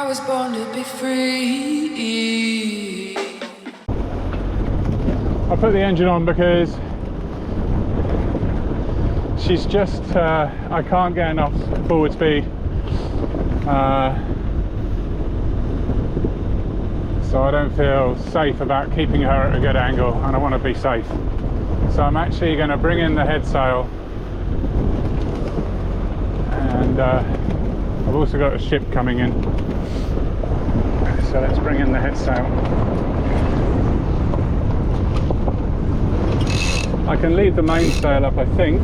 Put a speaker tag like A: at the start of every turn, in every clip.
A: was born to be free.
B: I put the engine on because she's just, I can't get enough forward speed. So I don't feel safe about keeping her at a good angle, and I want to be safe. So I'm actually going to bring in the headsail, and I've also got a ship coming in. So let's bring in the headsail. I can leave the mainsail up, I think.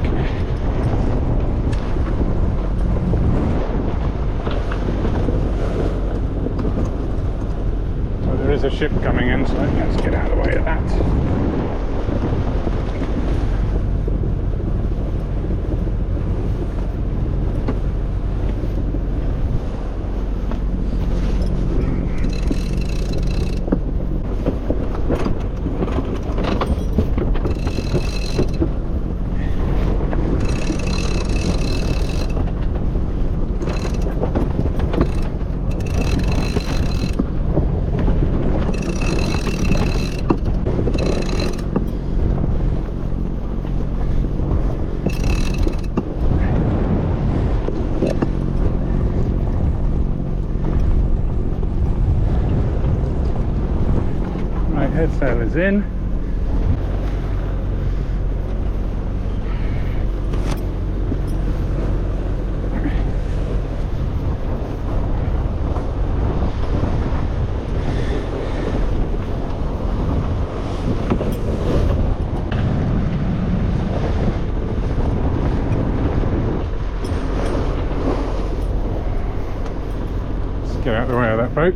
B: So there is a ship coming in, so let's get out of the way of that. Headsail is in. Let's get out of the way of that boat.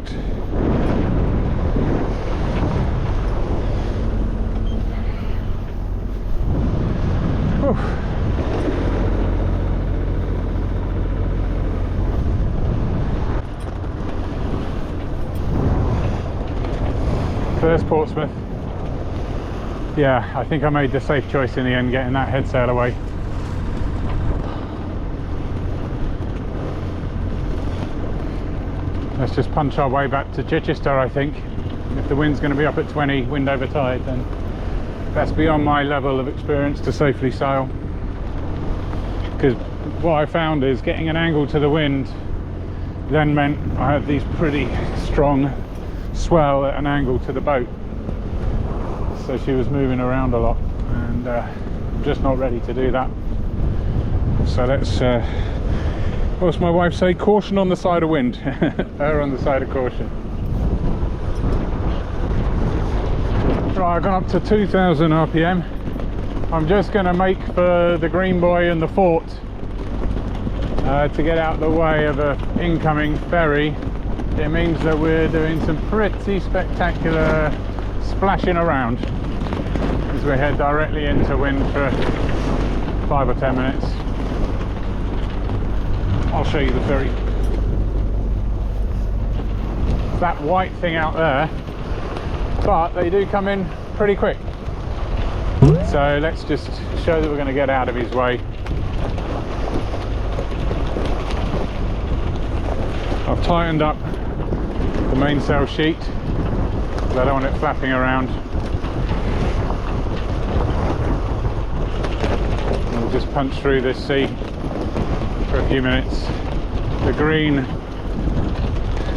B: First Portsmouth. Yeah, I think I made the safe choice in the end, getting that headsail away. Let's just punch our way back to Chichester, I think. If the wind's going to be up at 20, wind over tide, then that's beyond my level of experience to safely sail. Because what I found is getting an angle to the wind then meant I had these pretty strong swell at an angle to the boat, so she was moving around a lot, and I'm just not ready to do that. So let's what's my wife say, caution on the side of wind. Her on the side of caution. Right, I've gone up to 2000 RPM. I'm just going to make for the Green Boy and the fort to get out the way of an incoming ferry. It means that we're doing some pretty spectacular splashing around as we head directly into wind for 5 or 10 minutes. I'll show you the ferry. It's that white thing out there, but they do come in pretty quick. So let's just show that we're going to get out of his way. I've tightened up the mainsail sheet because I don't want it flapping around. We'll just punch through this sea for a few minutes. The green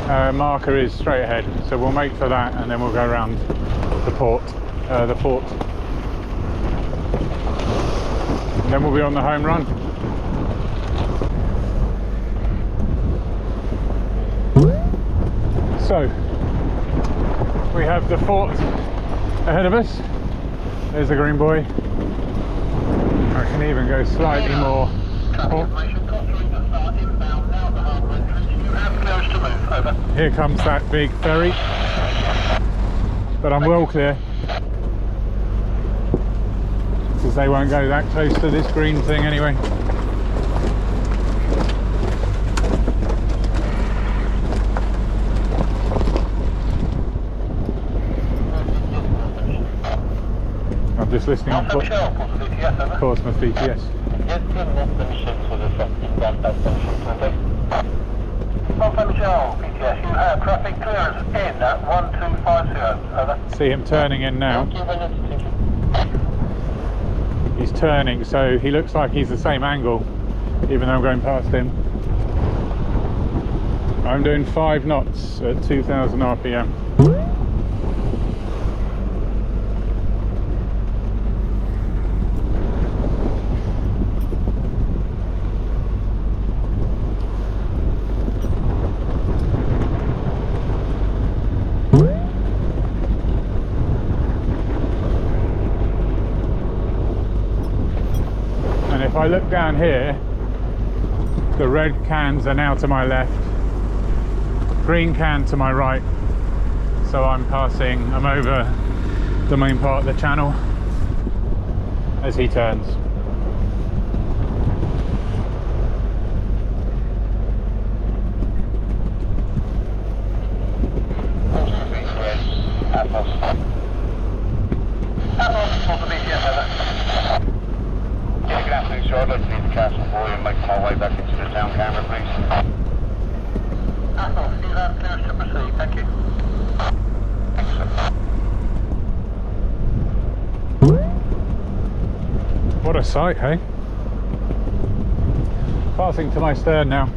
B: marker is straight ahead, so we'll make for that, and then we'll go around the fort. And then we'll be on the home run. So we have the fort ahead of us. There's the Green Boy. I can even go slightly more. Here comes that big ferry, but I'm well clear because they won't go that close to this green thing anyway. Just listening on Portsmouth BTS.
A: Joel, PTS, you have traffic clearance in at 1250. Over.
B: See him turning in now. He's turning, so he looks like he's the same angle, even though I'm going past him. I'm doing 5 knots at 2000 RPM. And if I look down here, the red cans are now to my left, green can to my right, so I'm over the main part of the channel as he turns.
A: Good afternoon, sir. I'd like to leave the castle for you and make my way back into the town camera, please. See that clearance to proceed, thank you. Thanks, sir.
B: What a sight, hey? Passing to my stern now.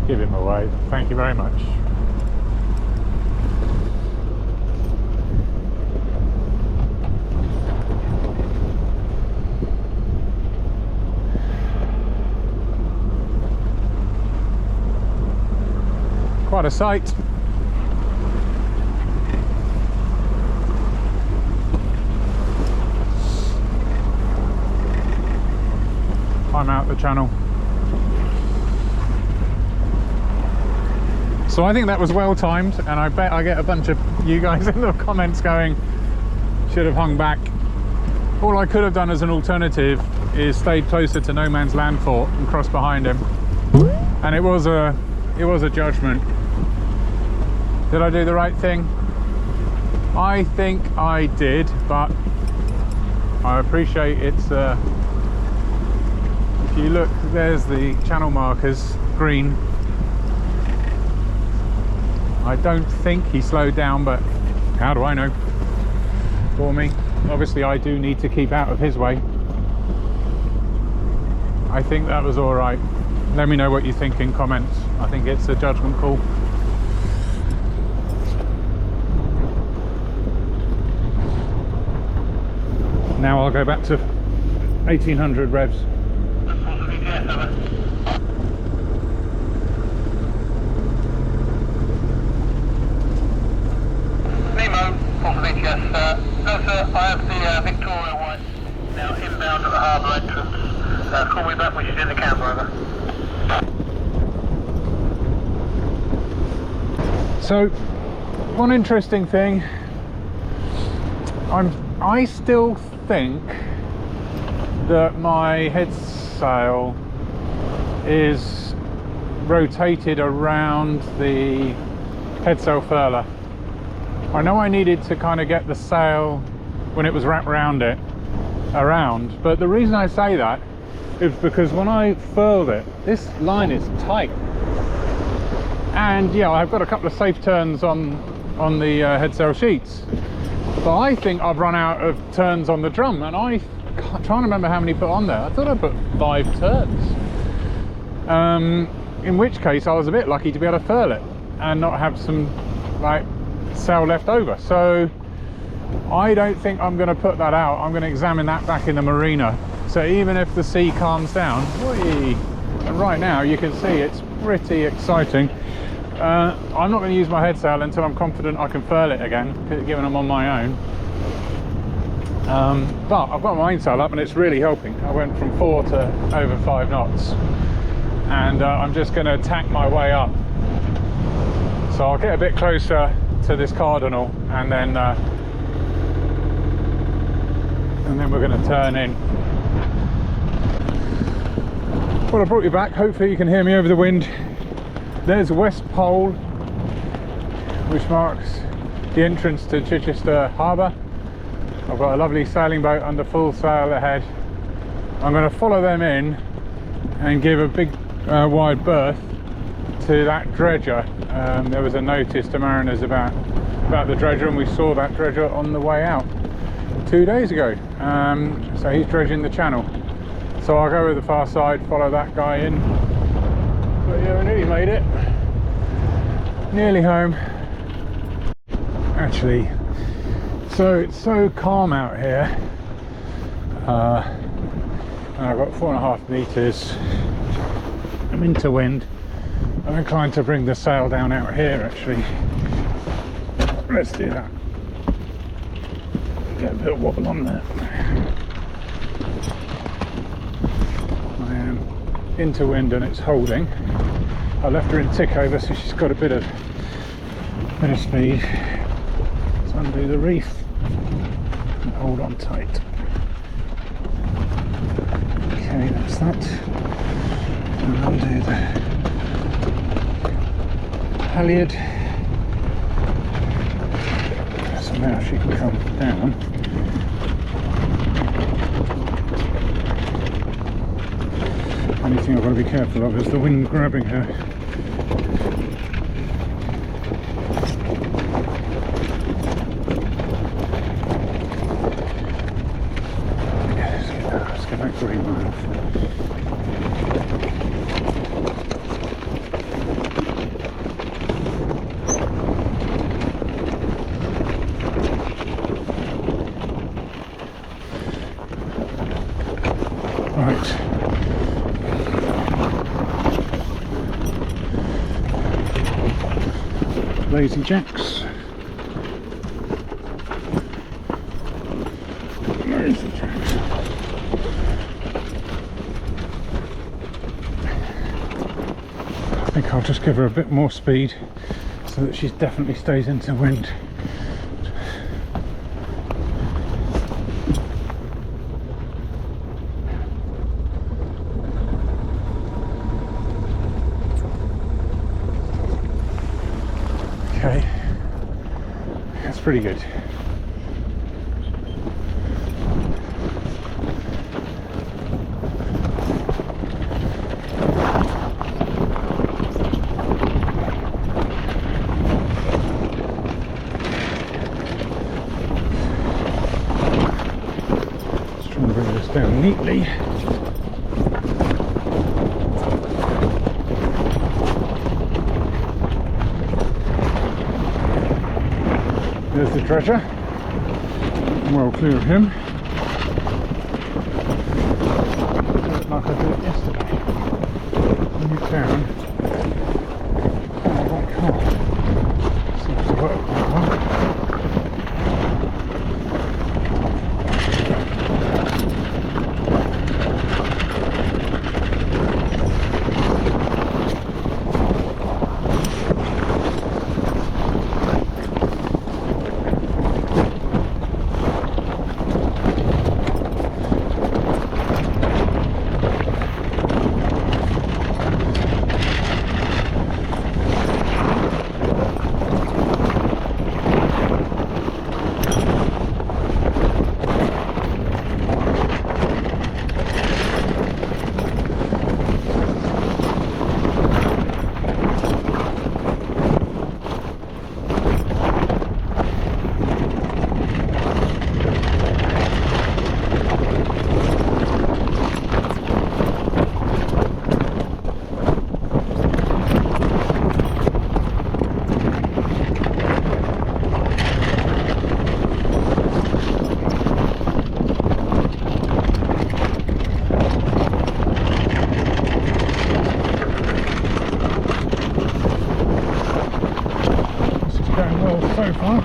B: Give him away. Thank you very much. Quite a sight. I'm out the channel. So I think that was well timed, and I bet I get a bunch of you guys in the comments going, should have hung back. All I could have done as an alternative is stayed closer to no man's land fort and crossed behind him. And it was a judgment. Did I do the right thing? I think I did, but I appreciate it's if you look, there's the channel markers, green. I don't think he slowed down, but how do I know? For me, obviously I do need to keep out of his way. I think that was all right. Let me know what you think in comments. I think it's a judgment call. Now I'll go back to 1800 revs.
A: Yes, no sir, I have the Victoria White now inbound at the harbour entrance. Call me back when she's in the camera, over.
B: So, one interesting thing, I still think that my head sail is rotated around the Headsail Furler. I know I needed to kind of get the sail when it was wrapped around but the reason I say that is because when I furled it, this line is tight. And yeah, I've got a couple of safe turns on the headsail sheets, but I think I've run out of turns on the drum, and I'm trying to remember how many put on there. I thought I put 5 turns. In which case I was a bit lucky to be able to furl it and not have some like sail left over. So I don't think I'm going to put that out. I'm going to examine that back in the Marina. So even if the sea calms down, and right now you can see it's pretty exciting. I'm not going to use my head sail until I'm confident I can furl it again, given I'm on my own. But I've got my mainsail up and it's really helping. I went from 4 to over 5 knots, and I'm just going to tack my way up. So I'll get a bit closer to this cardinal and then and then we're going to turn in. Well, I brought you back. Hopefully you can hear me over the wind. There's West Pole, which marks the entrance to Chichester Harbour. I've got a lovely sailing boat under full sail ahead. I'm going to follow them in and give a big wide berth to that dredger. There was a notice to mariners about the dredger, and we saw that dredger on the way out 2 days ago. So he's dredging the channel. So I'll go over the far side, follow that guy in. But yeah, we nearly made it. Nearly home. Actually, so it's so calm out here. And I've got 4.5 meters. I'm into wind. I'm inclined to bring the sail down out here actually. Let's do that. Get a bit of wobble on there. I am into wind and it's holding. I left her in tick over, so she's got a bit of speed. Let's undo the reef and hold on tight. Okay, that's that. And undo the halyard. So now she can come down. Only thing I've got to be careful of is the wind grabbing her. Let's get that green one off. Right. Lazy jacks. Lazy jacks. I think I'll just give her a bit more speed so that she definitely stays into wind. Okay, that's pretty good. Let's try and bring this down neatly. There's the dredger, well clear of him. Do it like I did it yesterday. When you turn, oh my God, seems to work quite well. So far.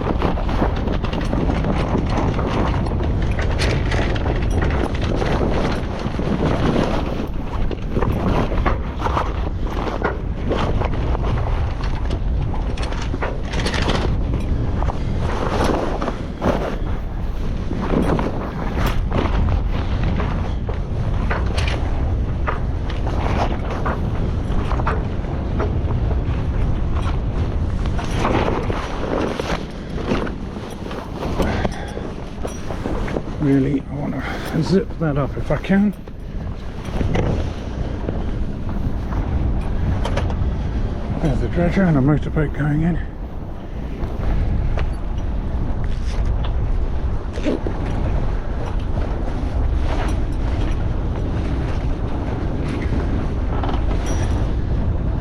B: Really, I want to zip that up if I can. There's the dredger and a motorboat going in.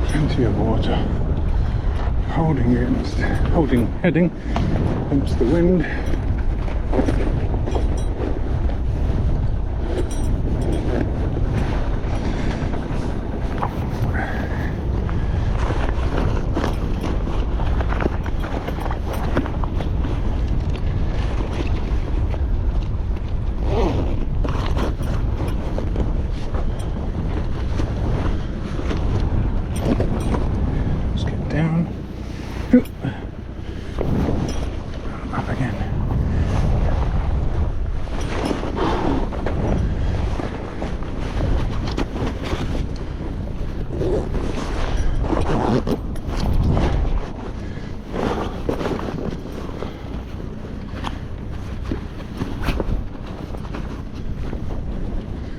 B: Plenty of water, heading against the wind. Up again.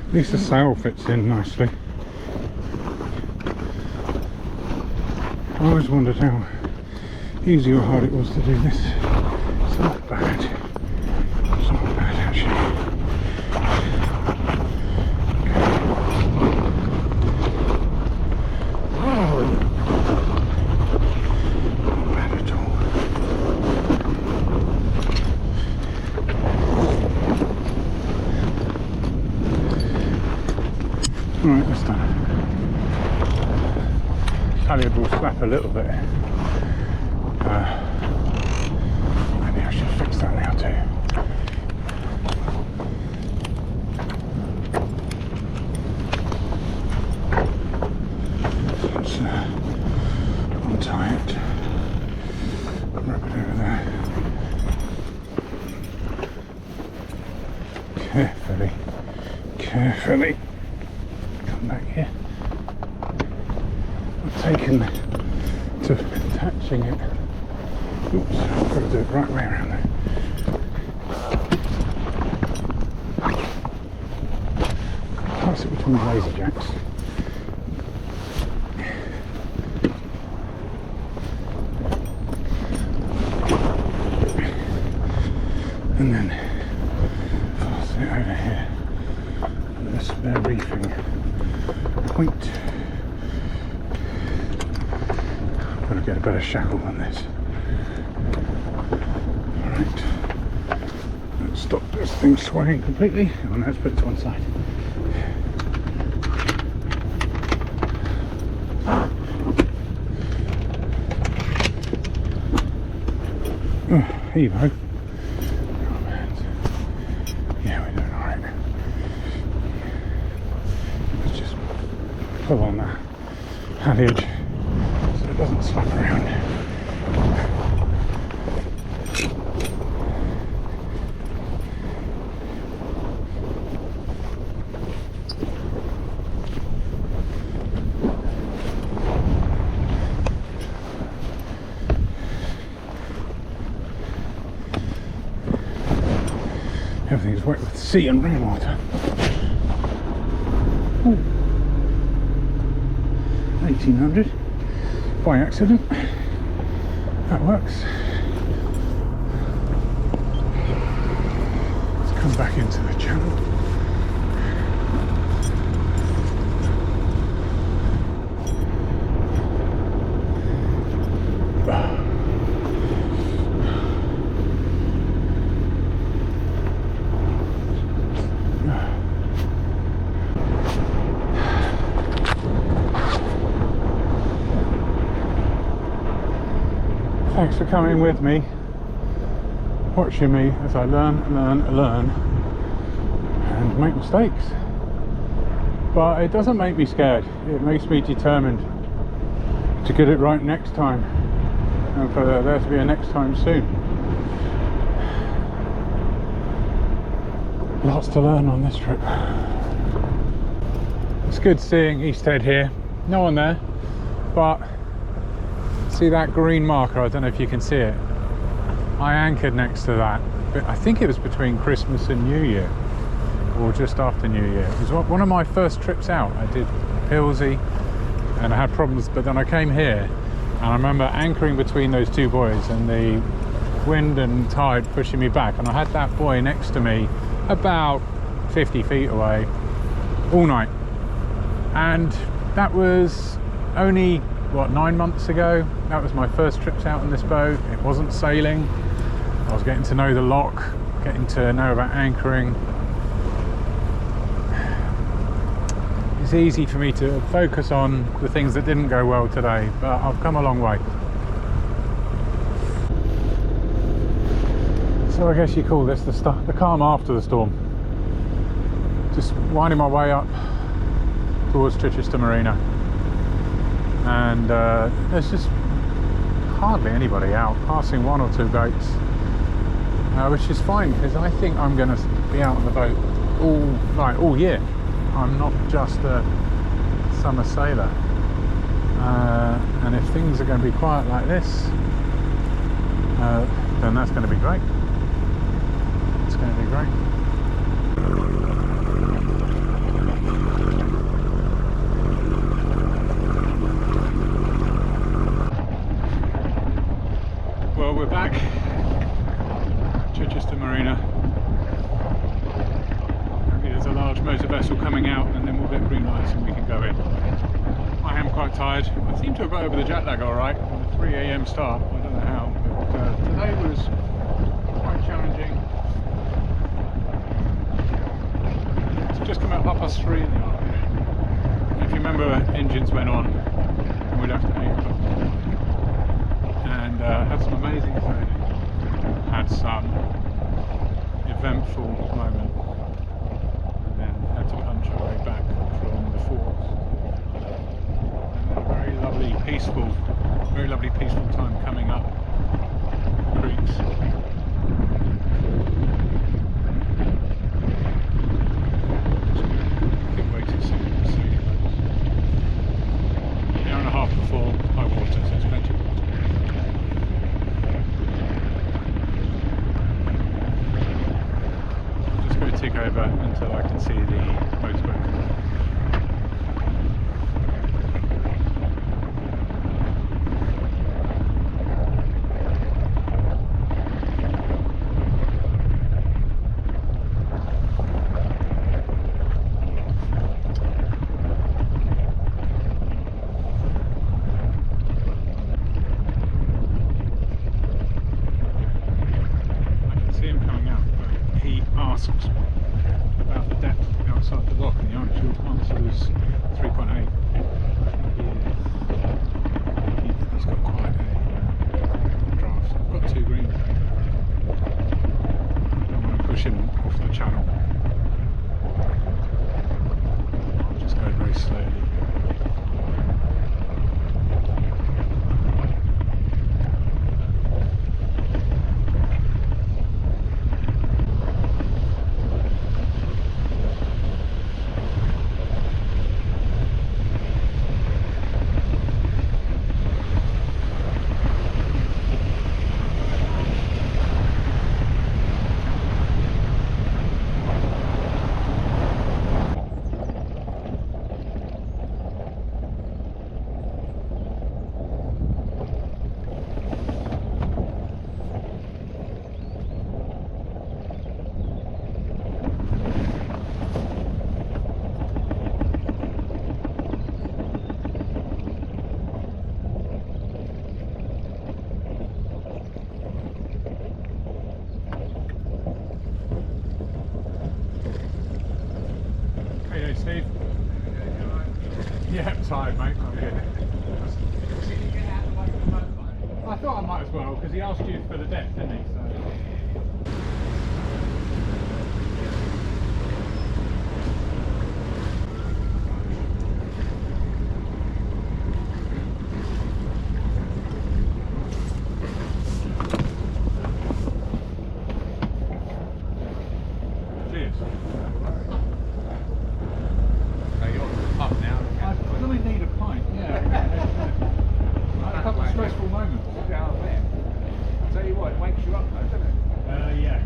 B: At least the sail fits in nicely. I always wondered how easy or hard it was to do this. It's not bad. It's not bad actually. Oh, not bad at all. Alright, that's done. Halyard will slap a little bit. Maybe I should fix that now too. Let's untie it. Wrap it over there. Carefully. Carefully. Come back here. I've taken to attaching it. Oops, I've got to do it the right way around there. Pass it between the laser jacks. And then fasten it over here. And this spare reefing point. I've got to get a better shackle than this. Alright, let's stop this thing swaying completely. Oh, let's put it to one side. Oh, Evo. Oh, man. Yeah, we're doing alright. Let's just pull on that halyard so it doesn't slap around. Everything's wet with sea and rainwater. Ooh. 1800 by accident. That works. Let's come back into the channel. Thanks for coming with me, watching me as I learn and make mistakes. But it doesn't make me scared, it makes me determined to get it right next time and for there to be a next time soon. Lots to learn on this trip. It's good seeing East Head here, no one there, but see that green marker? I don't know if you can see it. I anchored next to that I think it was between Christmas and New Year, or just after New Year. It was one of my first trips out. I did Pilsey and I had problems, but then I came here and I remember anchoring between those two buoys and the wind and tide pushing me back, and I had that buoy next to me about 50 feet away all night. And that was only, what, 9 months ago. That was my first trips out on this boat. It wasn't sailing. I was getting to know the lock, getting to know about anchoring. It's easy for me to focus on the things that didn't go well today, but I've come a long way. So I guess you call this the calm after the storm. Just winding my way up towards Chichester Marina, and there's just hardly anybody out, passing one or two boats, which is fine because I think I'm going to be out on the boat all year. I'm not just a summer sailor, and if things are going to be quiet like this, then that's going to be great. It's going to be great. Well, we're back, Chichester Marina. There's a large motor vessel coming out, and then we'll get green lights and we can go in. I am quite tired. I seem to have got over the jet lag all right. The 3 AM start, I don't know how, but today was quite challenging. It's just come out 3:30 in the afternoon. If you remember, engines went on and we left at 8 o'clock. And had some amazing sailing, had some eventful moment, and then had to punch our way back from the forts. And then a very lovely peaceful time coming up the creeks. Can't wait to see the boats. An hour and a half before high water, so it's plenty of water. Tick over until I can see the motorboat. I can see him coming out, but he asks about the depth outside the lock, and the actual answer is 3.8. He's got quite a draft. I've got 2 greens. I don't want to push him off the channel. I'll just go very slowly. Steve? Yeah, I'm tired, mate. I'm good. I thought I might as well, because he asked you for the depth, didn't he? So. Yeah.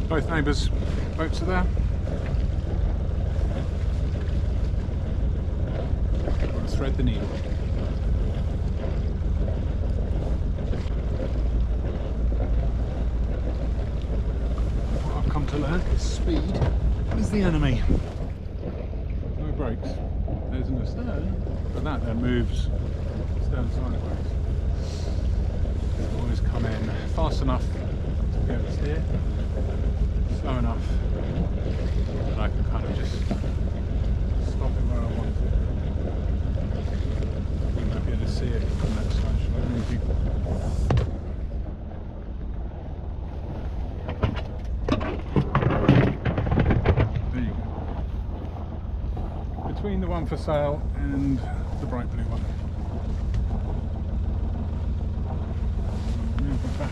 B: Both neighbours' boats are there. Let's thread the needle. What I've come to learn is speed is the enemy. No brakes. There's an astern, but that then moves stern sideways. Always come in fast enough to be able to steer, slow enough that I can kind of just stop it where I want to. You might be able to see it from that side. Shall I move you? There you go. Between the one for sail and the bright blue one. Move it back.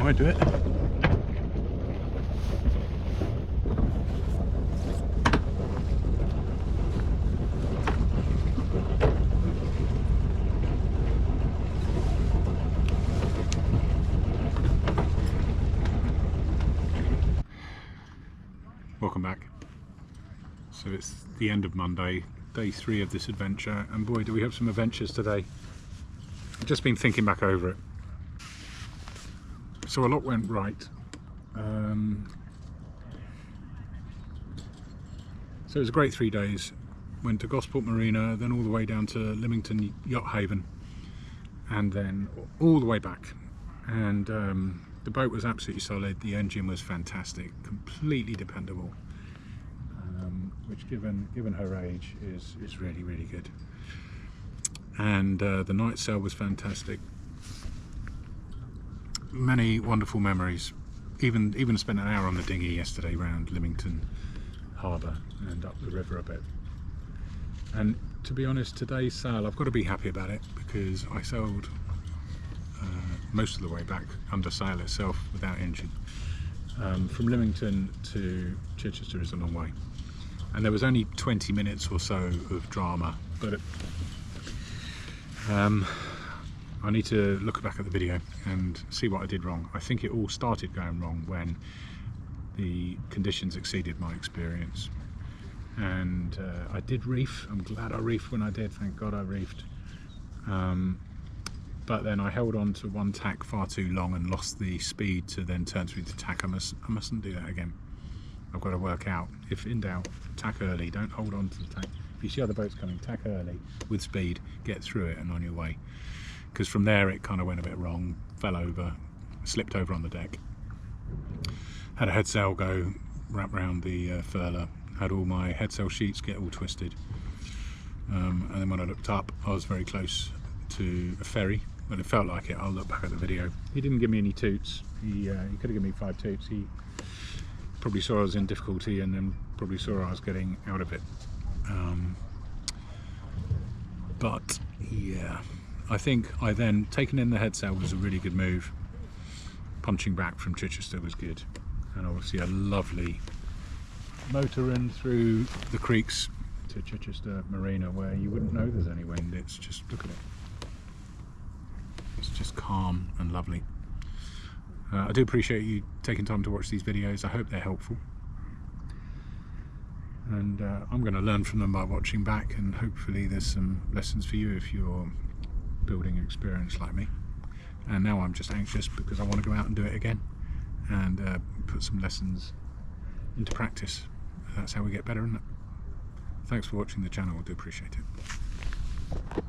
B: I do it. Welcome back. So it's the end of Monday, day 3 of this adventure, and boy do we have some adventures today. I've just been thinking back over it. So a lot went right. So it was a great 3 days. Went to Gosport Marina, then all the way down to Lymington Yacht Haven, and then all the way back. And the boat was absolutely solid. The engine was fantastic, completely dependable, which given her age is really, really good. And the night sail was fantastic. Many wonderful memories. Even spent an hour on the dinghy yesterday round Lymington Harbour and up the river a bit. And to be honest, today's sail, I've got to be happy about it, because I sailed most of the way back under sail itself without engine. From Lymington to Chichester is a long way, and there was only 20 minutes or so of drama, but I need to look back at the video and see what I did wrong. I think it all started going wrong when the conditions exceeded my experience, and I did reef. I'm glad I reefed when I did, thank God I reefed. But then I held on to one tack far too long and lost the speed to then turn through the tack. I mustn't do that again. I've got to work out, if in doubt, tack early, don't hold on to the tack. If you see other boats coming, tack early with speed, get through it and on your way. Because from there it kind of went a bit wrong, fell over, slipped over on the deck. Had a headsail go, wrap round the furler, had all my headsail sheets get all twisted. And then when I looked up, I was very close to a ferry Well, it felt like it. I'll look back at the video. He didn't give me any toots. He could have given me 5 toots. He probably saw I was in difficulty and then probably saw I was getting out of it. But yeah, I think I then taking in the headsail was a really good move. Punching back from Chichester was good, and obviously a lovely motor in through the creeks to Chichester Marina, where you wouldn't know there's any wind. It's just, look at it, it's just calm and lovely. I do appreciate you taking time to watch these videos. I hope they're helpful, and I'm going to learn from them by watching back, and hopefully there's some lessons for you if you're building experience like me. And now I'm just anxious because I want to go out and do it again and put some lessons into practice. That's how we get better, isn't it? Thanks for watching the channel. I do appreciate it.